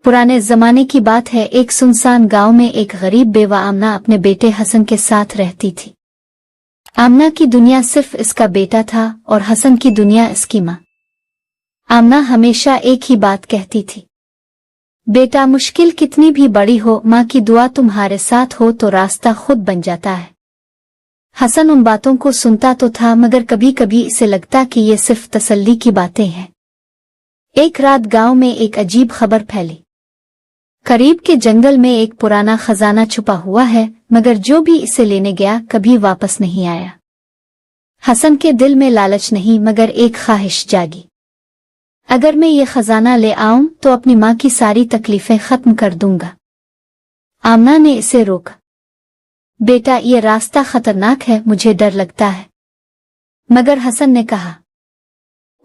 पुराने जमाने की बात है। एक सुनसान गांव में एक गरीब बेवा आमना अपने बेटे हसन के साथ रहती थी। आमना की दुनिया सिर्फ इसका बेटा था और हसन की दुनिया इसकी माँ। आमना हमेशा एक ही बात कहती थी, बेटा मुश्किल कितनी भी बड़ी हो, माँ की दुआ तुम्हारे साथ हो तो रास्ता खुद बन जाता है। हसन उन बातों को सुनता तो था, मगर कभी कभी इसे लगता कि ये सिर्फ तसल्ली की बातें हैं। एक रात गांव में एक अजीब खबर फैली। करीब के जंगल में एक पुराना खजाना छुपा हुआ है, मगर जो भी इसे लेने गया कभी वापस नहीं आया। हसन के दिल में लालच नहीं, मगर एक ख्वाहिश जागी, अगर मैं ये खजाना ले आऊं तो अपनी माँ की सारी तकलीफें खत्म कर दूंगा। आमना ने इसे रोका, बेटा ये रास्ता खतरनाक है, मुझे डर लगता है। मगर हसन ने कहा,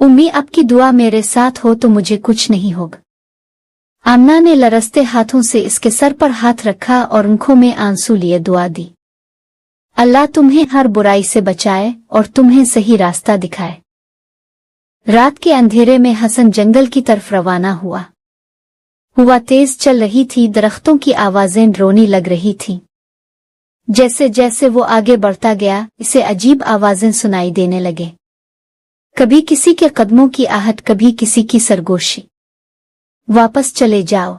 उम्मी आपकी दुआ मेरे साथ हो तो मुझे कुछ नहीं होगा। आमना ने लरसते हाथों से इसके सर पर हाथ रखा और आंखों में आंसू लिए दुआ दी, अल्लाह तुम्हें हर बुराई से बचाए और तुम्हें सही रास्ता दिखाए। रात के अंधेरे में हसन जंगल की तरफ रवाना हुआ तेज चल रही थी, दरख्तों की आवाजें डरावनी लग रही थीं। जैसे जैसे वो आगे बढ़ता गया, इसे अजीब आवाजें सुनाई देने लगे, कभी किसी के कदमों की आहट, कभी किसी की सरगोशी। वापस चले जाओ।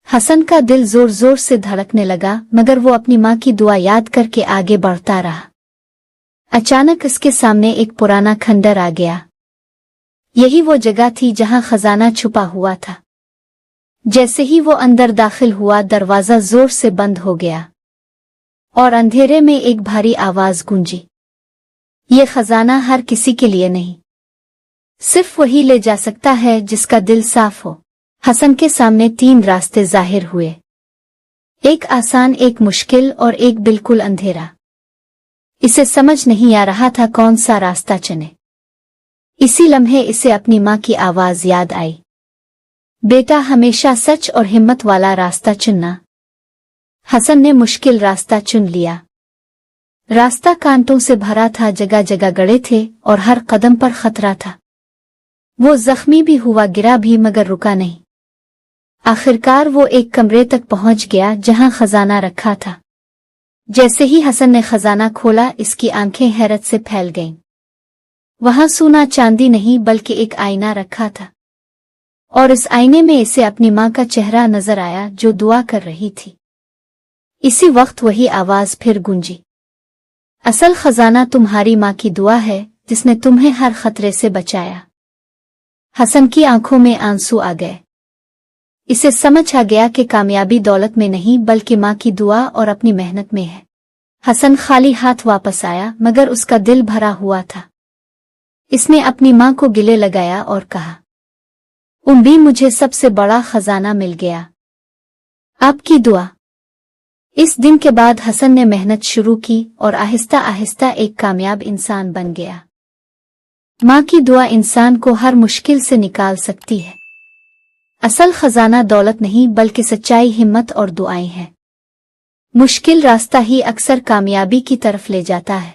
हसन का दिल जोर जोर से धड़कने लगा, मगर वो अपनी माँ की दुआ याद करके आगे बढ़ता रहा। अचानक इसके सामने एक पुराना खंडर आ गया। यही वो जगह थी जहां खजाना छुपा हुआ था। जैसे ही वो अंदर दाखिल हुआ, दरवाजा जोर से बंद हो गया और अंधेरे में एक भारी आवाज गूंजी, ये खजाना हर किसी के लिए नहीं, सिर्फ वही ले जा सकता है जिसका दिल साफ हो। हसन के सामने 3 रास्ते जाहिर हुए, एक आसान, एक मुश्किल और एक बिल्कुल अंधेरा। इसे समझ नहीं आ रहा था कौन सा रास्ता चुने। इसी लम्हे इसे अपनी माँ की आवाज याद आई, बेटा हमेशा सच और हिम्मत वाला रास्ता चुनना। हसन ने मुश्किल रास्ता चुन लिया। रास्ता कांटों से भरा था, जगह जगह गड्ढे थे और हर कदम पर खतरा था। वो जख्मी भी हुआ, गिरा भी, मगर रुका नहीं। आखिरकार वो एक कमरे तक पहुंच गया जहां खजाना रखा था। जैसे ही हसन ने खजाना खोला, इसकी आंखें हैरत से फैल गईं। वहां सोना चांदी नहीं बल्कि एक आईना रखा था, और इस आईने में इसे अपनी माँ का चेहरा नजर आया जो दुआ कर रही थी। इसी वक्त वही आवाज फिर गूंजी, असल खजाना तुम्हारी माँ की दुआ है जिसने तुम्हें हर खतरे से बचाया। हसन की आंखों में आंसू आ गए। इसे समझ आ गया कि कामयाबी दौलत में नहीं बल्कि माँ की दुआ और अपनी मेहनत में है। हसन खाली हाथ वापस आया, मगर उसका दिल भरा हुआ था। इसने अपनी माँ को गले लगाया और कहा, उम्मी मुझे सबसे बड़ा खजाना मिल गया, आपकी दुआ। इस दिन के बाद हसन ने मेहनत शुरू की और आहिस्ता आहिस्ता एक कामयाब इंसान बन गया। माँ की दुआ इंसान को हर मुश्किल से निकाल सकती है। असल खजाना दौलत नहीं बल्कि सच्चाई, हिम्मत और दुआएं हैं। मुश्किल रास्ता ही अक्सर कामयाबी की तरफ ले जाता है।